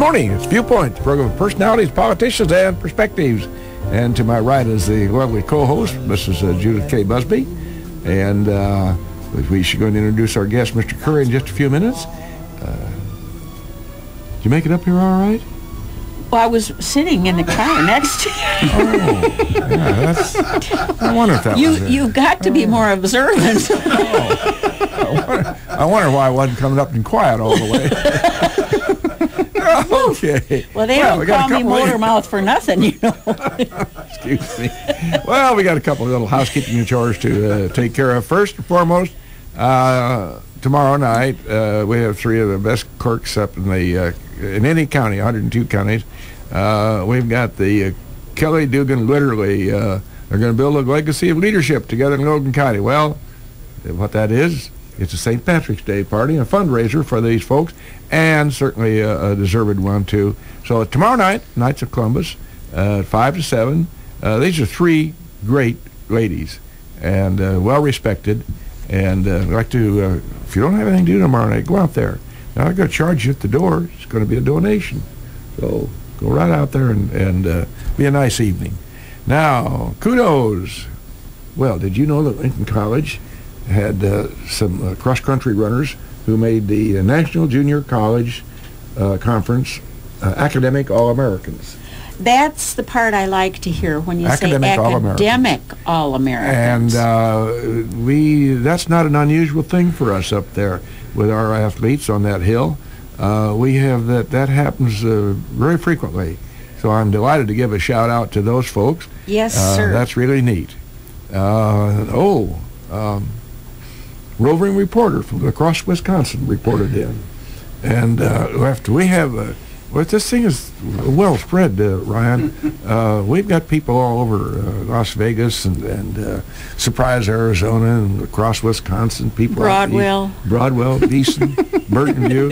morning. It's Viewpoint, the program of personalities, politicians, and perspectives. And to my right is the lovely co-host, Mrs. Judith K. Busby. And we should go and introduce our guest, Mr. Curry, in just a few minutes. Did you make it up here all right? Well, I was sitting in the car next to you. Oh, yeah, that's... I wonder if that was it. You've got to be more observant. I wonder why I wasn't coming up and quiet all the way. Okay. Well, they don't call me motor mouth for nothing, you know. Excuse me. Well, we got a couple of little housekeeping chores to take care of. First and foremost, tomorrow night, we have three of the best clerks up in any county, 102 counties. We've got the Kelly Dugan literally. They're going to build a legacy of leadership together in Logan County. Well, what that is, it's a St. Patrick's Day party, a fundraiser for these folks, and certainly a deserved one, too. So tomorrow night, Knights of Columbus, 5 to 7. These are three great ladies and well-respected. And I'd like to, if you don't have anything to do tomorrow night, go out there. Now, I'm going to charge you at the door. It's going to be a donation. So go right out there and be a nice evening. Now, kudos. Well, did you know that Lincoln College had some cross-country runners who made the National Junior College Conference Academic All-Americans? That's the part I like to hear when you say academic And All-Americans. that's not an unusual thing for us up there with our athletes on that hill. We have that happens very frequently. So I'm delighted to give a shout out to those folks. Yes, sir. That's really neat. Roving reporter from across Wisconsin reported in. And after we have well, this thing is well spread, Ryan. We've got people all over Las Vegas and Surprise, Arizona, and across Wisconsin. People Broadwell, Beeson, Burton View.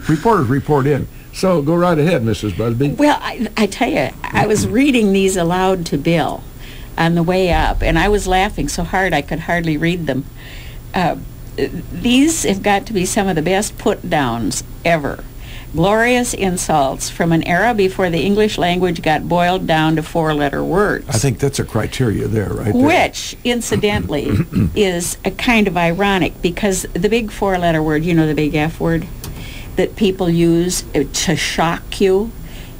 Reporters report in. So go right ahead, Mrs. Busby. Well, I tell you, I was reading these aloud to Bill on the way up, and I was laughing so hard I could hardly read them. These have got to be some of the best put-downs ever. Glorious insults from an era before the English language got boiled down to four-letter words. I think that's a criteria there, right there. Which, incidentally, is a kind of ironic, because the big four-letter word, you know, the big F word, that people use to shock you,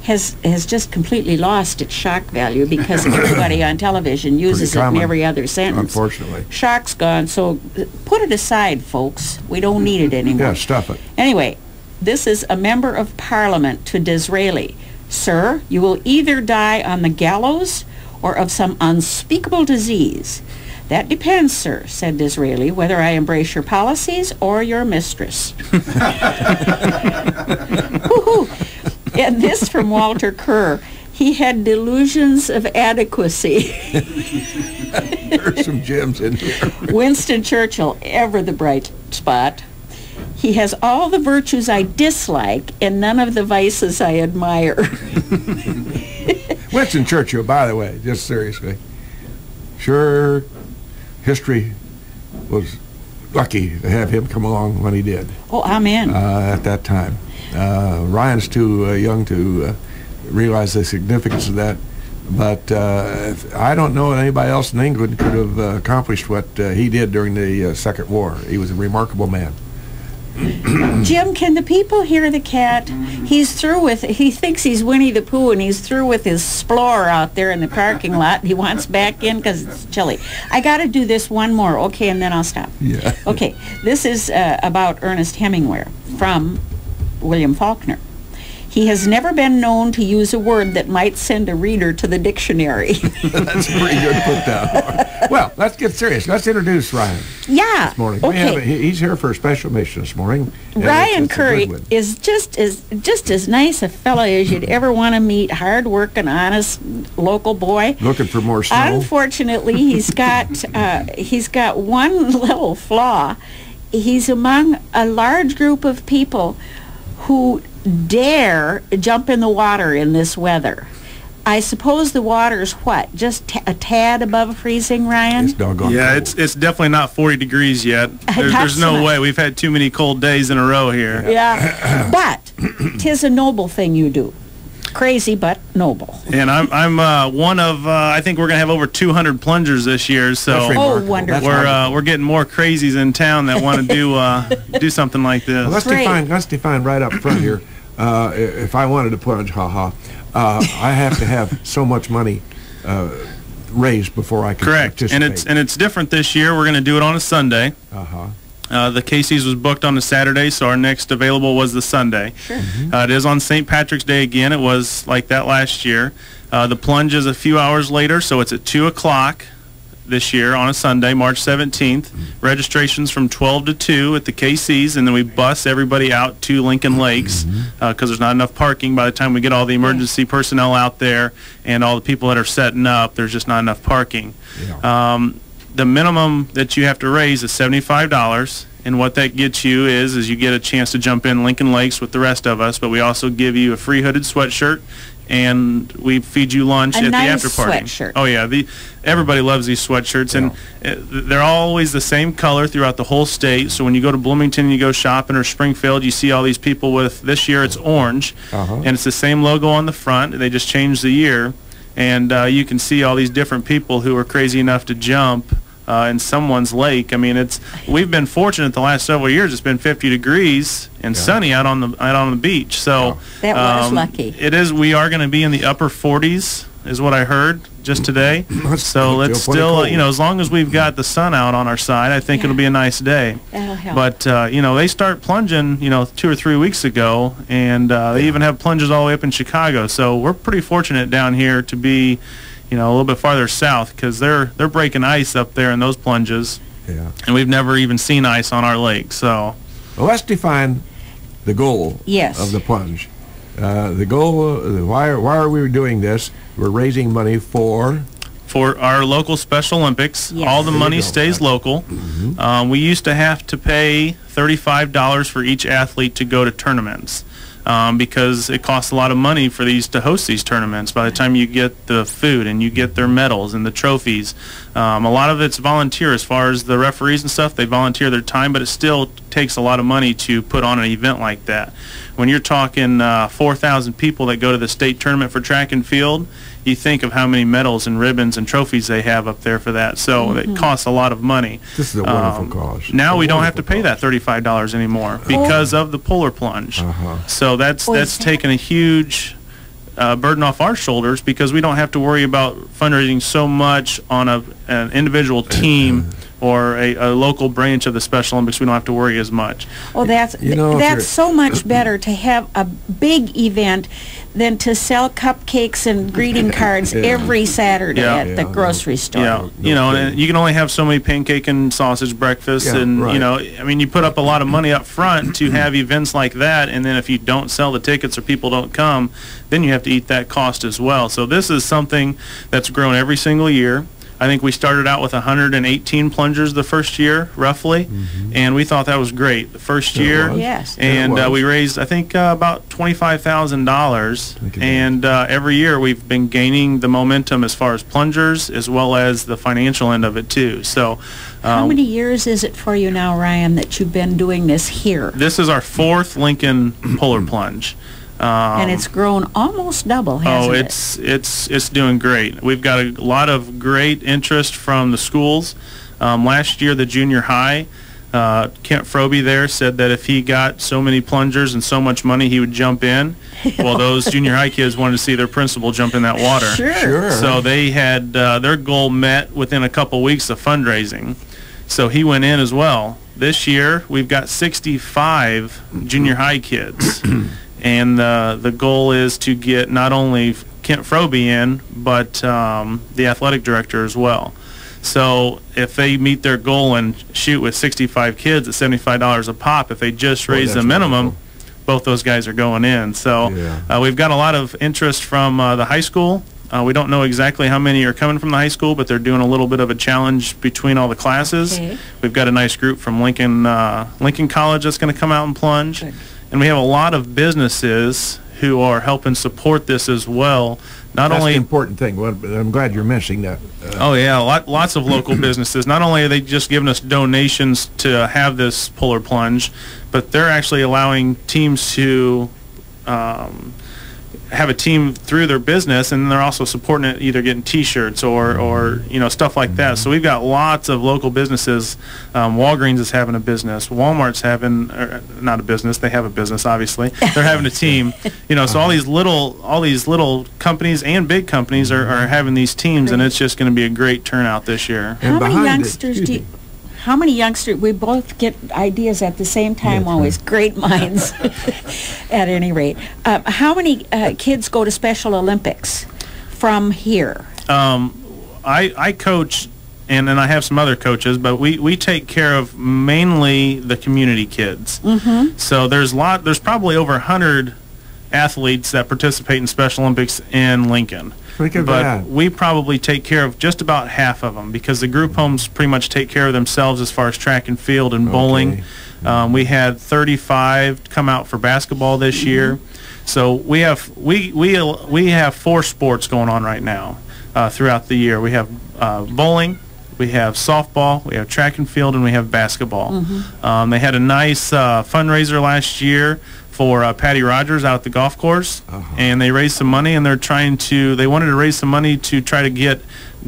has just completely lost its shock value because everybody on television uses it in every other sentence. Unfortunately. Shock's gone, so put it aside, folks. We don't need it anymore. Yeah, stuff it. Anyway, this is a member of Parliament to Disraeli. Sir, you will either die on the gallows or of some unspeakable disease. That depends, sir, said Disraeli, whether I embrace your policies or your mistress. And this from Walter Kerr. He had delusions of adequacy. There's some gems in here. Winston Churchill, ever the bright spot. He has all the virtues I dislike and none of the vices I admire. Winston Churchill, by the way, just seriously, sure, history was lucky to have him come along when he did. Oh, amen. At that time. Ryan's too young to realize the significance of that, but I don't know that anybody else in England could have accomplished what he did during the Second War. He was a remarkable man. Jim, can the people hear the cat? He thinks he's Winnie the Pooh, and he's through with his splore out there in the parking lot. He wants back in because it's chilly. I got to do this one more, okay, and then I'll stop. Yeah. Okay, this is about Ernest Hemingway from William Faulkner. He has never been known to use a word that might send a reader to the dictionary. That's a pretty good put down. Well, let's get serious. Let's introduce Ryan. Yeah. This morning. Okay. He's here for a special mission this morning. Ryan Curry is just as nice a fellow as you'd ever want to meet. Hard-working, honest, local boy. Looking for more snow. Unfortunately, he's got one little flaw. He's among a large group of people who dare jump in the water in this weather. I suppose the water's what? Just a tad above freezing, Ryan? It's doggone cold. It's definitely not 40 degrees yet. There's no way. We've had too many cold days in a row here. Yeah. But 'tis a noble thing you do. Crazy, but noble. And I'm one of, I think we're going to have over 200 plungers this year. So oh, wonderful. We're getting more crazies in town that want to do something like this. Well, let's define right up front here. If I wanted to plunge, I have to have so much money raised before I can participate. And it's different this year. We're going to do it on a Sunday. The Casey's was booked on a Saturday, so our next available was the Sunday. Sure. It is on St. Patrick's Day again. It was like that last year. The plunge is a few hours later, so it's at 2 o'clock this year on a Sunday, March 17th. Registration's from 12 to 2 at the Casey's, and then we bus everybody out to Lincoln Lakes because there's not enough parking. By the time we get all the emergency personnel out there and all the people that are setting up, there's just not enough parking. Yeah. The minimum that you have to raise is $75, and what that gets you is you get a chance to jump in Lincoln Lakes with the rest of us, but we also give you a free hooded sweatshirt, and we feed you lunch at the after party. Sweatshirt. Oh yeah, everybody loves these sweatshirts, and they're always the same color throughout the whole state. So when you go to Bloomington and you go shopping, or Springfield, you see all these people with, this year it's orange, and it's the same logo on the front. They just changed the year, and you can see all these different people who are crazy enough to jump in someone's lake. I mean, we've been fortunate the last several years. It's been 50 degrees and sunny out on the beach. So that was lucky. It is. We are going to be in the upper 40s, is what I heard just today. So let's still, as long as we've got the sun out on our side, I think it'll be a nice day. That'll help. But they start plunging, 2 or 3 weeks ago, and they even have plunges all the way up in Chicago. So we're pretty fortunate down here to be a little bit farther south, because they're breaking ice up there in those plunges, and we've never even seen ice on our lake. So, well, let's define the goal of the plunge. The goal. Why are we doing this? We're raising money for our local Special Olympics. Yes. All the money stays local. We used to have to pay $35 for each athlete to go to tournaments. Because it costs a lot of money for to host these tournaments. By the time you get the food and you get their medals and the trophies, a lot of it's volunteer. As far as the referees and stuff, they volunteer their time, but it still takes a lot of money to put on an event like that. When you're talking 4,000 people that go to the state tournament for track and field, you think of how many medals and ribbons and trophies they have up there for that. So it costs a lot of money. This is a wonderful cause. Now we don't have to pay that $35 anymore because of the polar plunge. So that's taken a huge burden off our shoulders, because we don't have to worry about fundraising so much on an individual team or a local branch of the Special Olympics. We don't have to worry as much. Oh, that's so much better to have a big event than to sell cupcakes and greeting cards every Saturday at the grocery store. And you can only have so many pancake and sausage breakfasts, and you put up a lot of money up front to have events like that, and then if you don't sell the tickets or people don't come, then you have to eat that cost as well. So this is something that's grown every single year. I think we started out with 118 plungers the first year, roughly, and we thought that was great the first year. Yes. And we raised, I think, about $25,000, and every year we've been gaining the momentum as far as plungers as well as the financial end of it too. So, how many years is it for you now, Ryan, that you've been doing this here? This is our 4th Lincoln Polar Plunge. And it's grown almost double, hasn't it? It's doing great. We've got a lot of great interest from the schools. Last year, the junior high, Kent Froby there said that if he got so many plungers and so much money, he would jump in. Well, those junior high kids wanted to see their principal jump in that water. Sure. So they had their goal met within a couple weeks of fundraising. So he went in as well. This year, we've got 65 junior high kids. And the goal is to get not only Kent Froby in, but the athletic director as well. So if they meet their goal and shoot with 65 kids at $75 a pop, if they just raise the minimum, both those guys are going in. So we've got a lot of interest from the high school. We don't know exactly how many are coming from the high school, but they're doing a little bit of a challenge between all the classes. We've got a nice group from Lincoln College that's going to come out and plunge. And we have a lot of businesses who are helping support this as well. That's the important thing. Well, I'm glad you're mentioning that. Lots of local businesses. Not only are they just giving us donations to have this polar plunge, but they're actually allowing teams to have a team through their business, and they're also supporting it, either getting T-shirts or stuff like that. So we've got lots of local businesses. Walgreens is having a business. Walmart's having not a business. They have a business, obviously. They're having a team. So all these little companies and big companies are having these teams, and it's just going to be a great turnout this year. How many youngsters do you? How many youngsters? We both get ideas at the same time, always. Great minds, at any rate. How many kids go to Special Olympics from here? I coach, and then I have some other coaches, but we take care of mainly the community kids. So there's probably over 100 athletes that participate in Special Olympics in Lincoln. But we probably take care of just about half of them, because the group homes pretty much take care of themselves as far as track and field and bowling. We had 35 come out for basketball this year. So we have 4 sports going on right now throughout the year. We have bowling, we have softball, we have track and field, and we have basketball. They had a nice fundraiser last year for Patty Rogers out at the golf course, and they raised some money, and they wanted to raise some money to try to get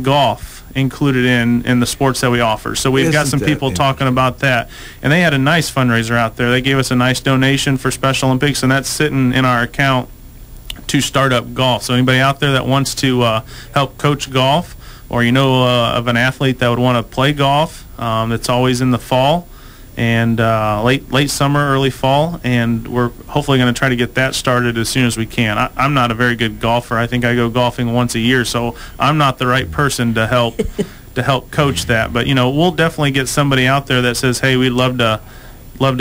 golf included in the sports that we offer. So we've got some people talking about that, and they had a nice fundraiser out there. They gave us a nice donation for Special Olympics, and that's sitting in our account to start up golf. So anybody out there that wants to help coach golf, or of an athlete that would want to play golf, it's always in the fall and late summer, early fall, and we're hopefully going to try to get that started as soon as we can. I'm not a very good golfer. I think I go golfing once a year, so I'm not the right person to help coach that. But we'll definitely get somebody out there that says, hey, we'd love to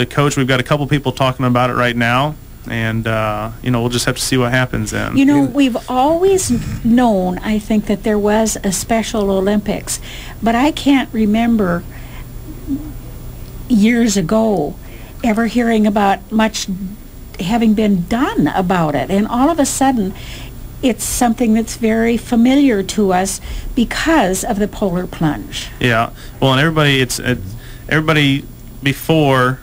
coach. We've got a couple people talking about it right now, and we'll just have to see what happens then. We've always known, I think, that there was a Special Olympics, but I can't remember years ago ever hearing about much having been done about it, and all of a sudden it's something that's very familiar to us because of the polar plunge. Yeah, well, and everybody before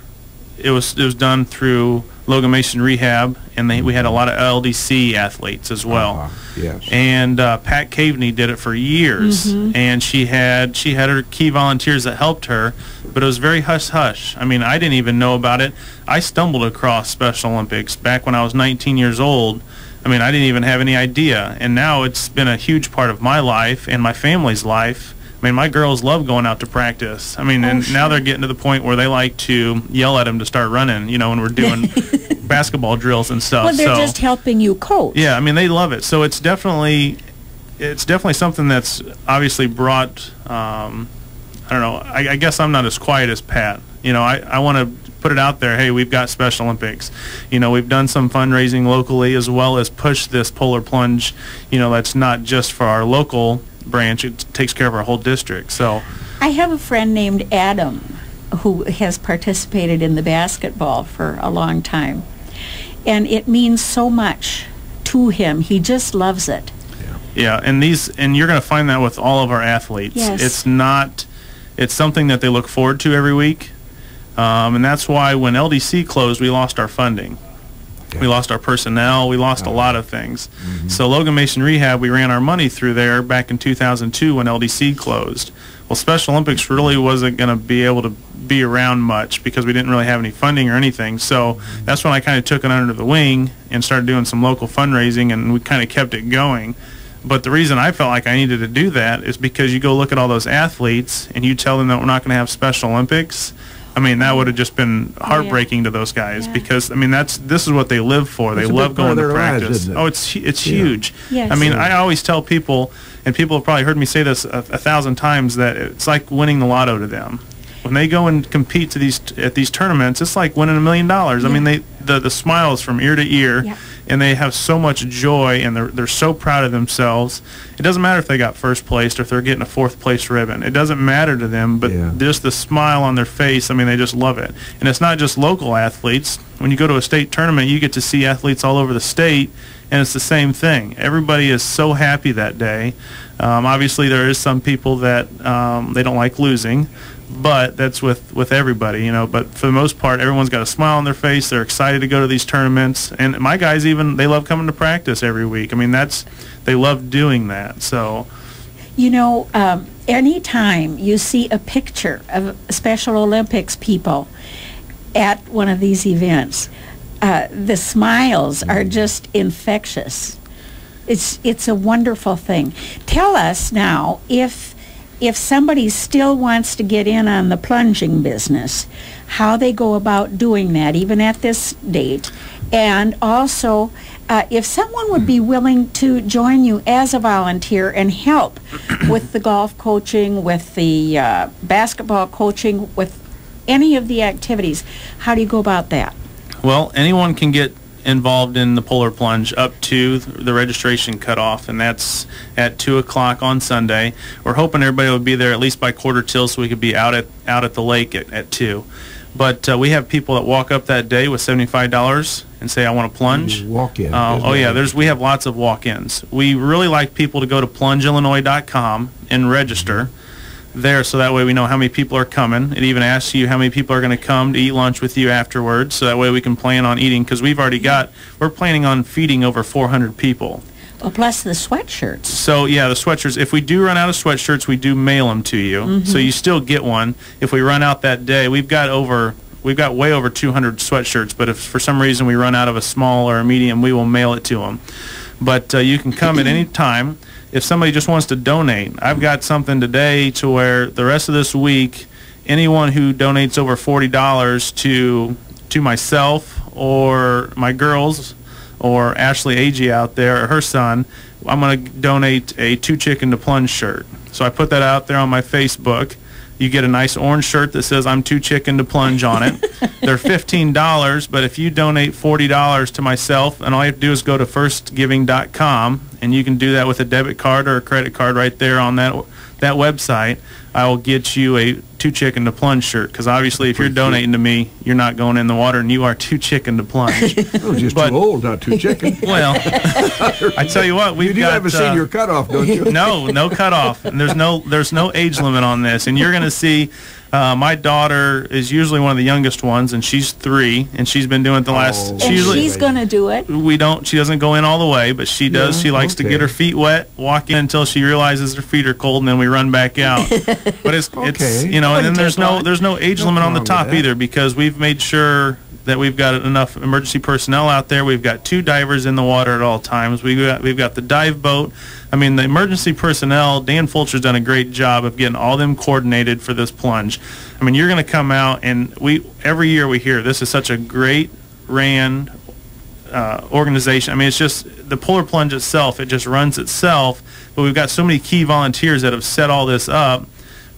it was done through Logan Mason Rehab, and we had a lot of LDC athletes as well. Yes. And Pat Caveney did it for years, and she had her key volunteers that helped her, but it was very hush-hush. I mean, I didn't even know about it. I stumbled across Special Olympics back when I was 19 years old. I mean, I didn't even have any idea, and now it's been a huge part of my life and my family's life. I mean, my girls love going out to practice. I mean, now they're getting to the point where they like to yell at them to start running, when we're doing basketball drills and stuff. Well, they're just helping you coach. Yeah, I mean, they love it. So it's definitely something that's obviously brought, I don't know, I guess I'm not as quiet as Pat. I want to put it out there, hey, we've got Special Olympics. We've done some fundraising locally, as well as push this polar plunge, that's not just for our local branch, it takes care of our whole district. So I have a friend named Adam who has participated in the basketball for a long time, and it means so much to him. He just loves it. Yeah, and you're going to find that with all of our athletes. Yes. It's something that they look forward to every week, and that's why when LDC closed, we lost our funding. We lost our personnel. We lost a lot of things. So Logan Mason Rehab, we ran our money through there back in 2002 when LDC closed. Well, Special Olympics really wasn't going to be able to be around much because we didn't really have any funding or anything. So that's when I kind of took it under the wing and started doing some local fundraising, and we kind of kept it going. But the reason I felt like I needed to do that is because you go look at all those athletes and you tell them that we're not going to have Special Olympics. I mean, that would have just been heartbreaking to those guys because, I mean, this is what they live for. They love going to practice. It's huge. Yes. I mean, I always tell people, and people have probably heard me say this a thousand times, that it's like winning the lotto to them. When they go and compete at these tournaments, it's like winning $1 million. I mean, the smiles from ear to ear, and they have so much joy, and they're so proud of themselves. It doesn't matter if they got first place or if they're getting a fourth place ribbon. It doesn't matter to them, but just the smile on their face, I mean, they just love it. And it's not just local athletes. When you go to a state tournament, you get to see athletes all over the state, and it's the same thing. Everybody is so happy that day. Obviously, there is some people that they don't like losing, but that's with everybody, you know. But for the most part, everyone's got a smile on their face. They're excited to go to these tournaments, and my guys they love coming to practice every week. I mean, they love doing that. So, you know, anytime you see a picture of Special Olympics people at one of these events, the smiles are just infectious. It's a wonderful thing. Tell us now, if somebody still wants to get in on the plunging business, how they go about doing that, even at this date, and also if someone would be willing to join you as a volunteer and help with the golf coaching, with the basketball coaching, with any of the activities, how do you go about that? Well, anyone can get involved in the polar plunge up to the registration cutoff, and that's at 2 o'clock on Sunday. We're hoping everybody will be there at least by quarter till, so we could be out at the lake at 2. But we have people that walk up that day with $75 and say, I want to plunge. Walk in. We have lots of walk-ins. We really like people to go to plungeillinois.com and register there, so that way we know how many people are coming. It even asks you how many people are going to come to eat lunch with you afterwards, so that way we can plan on eating, because we're planning on feeding over 400 people. Well, plus the sweatshirts. So yeah, the sweatshirts, if we do run out of sweatshirts, we do mail them to you. So you still get one. If we run out that day, we've got way over 200 sweatshirts, but if for some reason we run out of a small or a medium, we will mail it to them. But you can come at any time. If somebody just wants to donate, I've got something today to where the rest of this week, anyone who donates over $40 to myself or my girls or Ashley Agee out there or her son, I'm going to donate a 2 Chicken to Plunge shirt. So I put that out there on my Facebook. You get a nice orange shirt that says I'm 2 Chicken to Plunge on it. They're $15, but if you donate $40 to myself, and all you have to do is go to firstgiving.com, and you can do that with a debit card or a credit card right there on that website, I will get you a 2 Chicken to Plunge shirt, because obviously if you're donating to me, you're not going in the water, and you are 2 Chicken to Plunge. Oh, just too old, not 2 chicken. Well, I tell you what, you do have a senior cutoff, don't you? No cutoff, and there's no age limit on this, and you're going to see. My daughter is usually one of the youngest ones, and she's 3, and she's been doing it the last. And she's going to do it. She doesn't go in all the way, but she does. She likes to get her feet wet, walk in until she realizes her feet are cold, and then we run back out. But it's you know, and then there's no age limit on the top either, because we've made sure that we've got enough emergency personnel out there. We've got 2 divers in the water at all times. We've got the dive boat. I mean, the emergency personnel, Dan Fulcher's done a great job of getting all them coordinated for this plunge. I mean, you're going to come out, and every year we hear this is such a great ran organization. I mean, it's just the polar plunge itself, it just runs itself, but we've got so many key volunteers that have set all this up.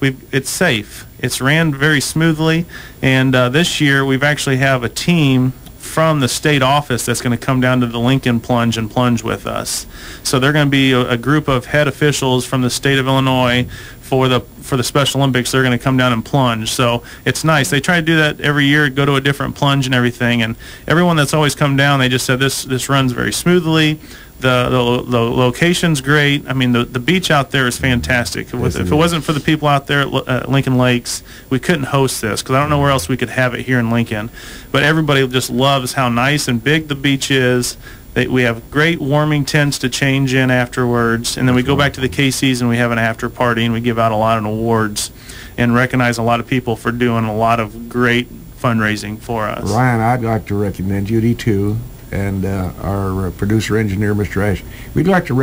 It's safe. It's ran very smoothly, and this year we've actually have a team from the state office that's going to come down to the Lincoln Plunge and plunge with us. So they're going to be a group of head officials from the state of Illinois for the Special Olympics. They're going to come down and plunge. So it's nice. They try to do that every year, go to a different plunge and everything. And everyone that's always come down, they just said this runs very smoothly. The location's great. I mean, the beach out there is fantastic. If it wasn't for the people out there at Lincoln Lakes, we couldn't host this, because I don't know where else we could have it here in Lincoln. But everybody just loves how nice and big the beach is. We have great warming tents to change in afterwards, and then we go back to the KC's and we have an after party, and we give out a lot of awards and recognize a lot of people for doing a lot of great fundraising for us. Ryan, I'd like to recommend Judy too, and our producer engineer, Mr. Ash. We'd like to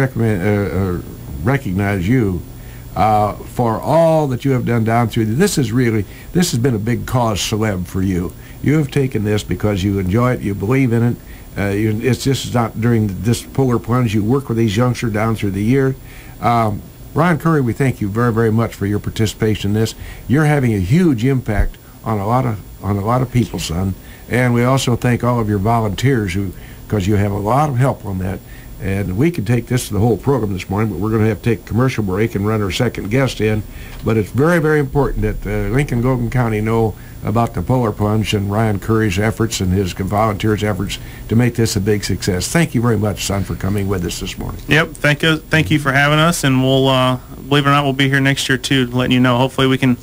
recognize you for all that you have done down through. This has been a big cause celeb for you. You have taken this because you enjoy it, you believe in it. It's just not during this polar plunge. You work with these youngsters down through the year. Ryan Curry, we thank you very, very much for your participation in this. You're having a huge impact on a lot of people, son. And we also thank all of your volunteers because you have a lot of help on that. And we could take this to the whole program this morning, but we're going to have to take a commercial break and run our second guest in. But it's very, very important that Lincoln-Golden County know about the Polar Plunge and Ryan Curry's efforts and his volunteers' efforts to make this a big success. Thank you very much, son, for coming with us this morning. Yep, thank you for having us, and we'll believe it or not, we'll be here next year too, letting you know. Hopefully we can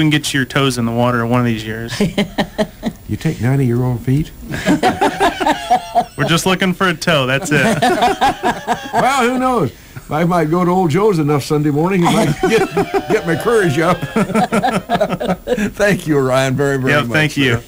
get your toes in the water one of these years. You take 9 of your own feet? We're just looking for a toe. That's it. Well, who knows? I might go to Old Joe's enough Sunday morning and might get my courage up. Thank you, Ryan, very, very much. Thank you.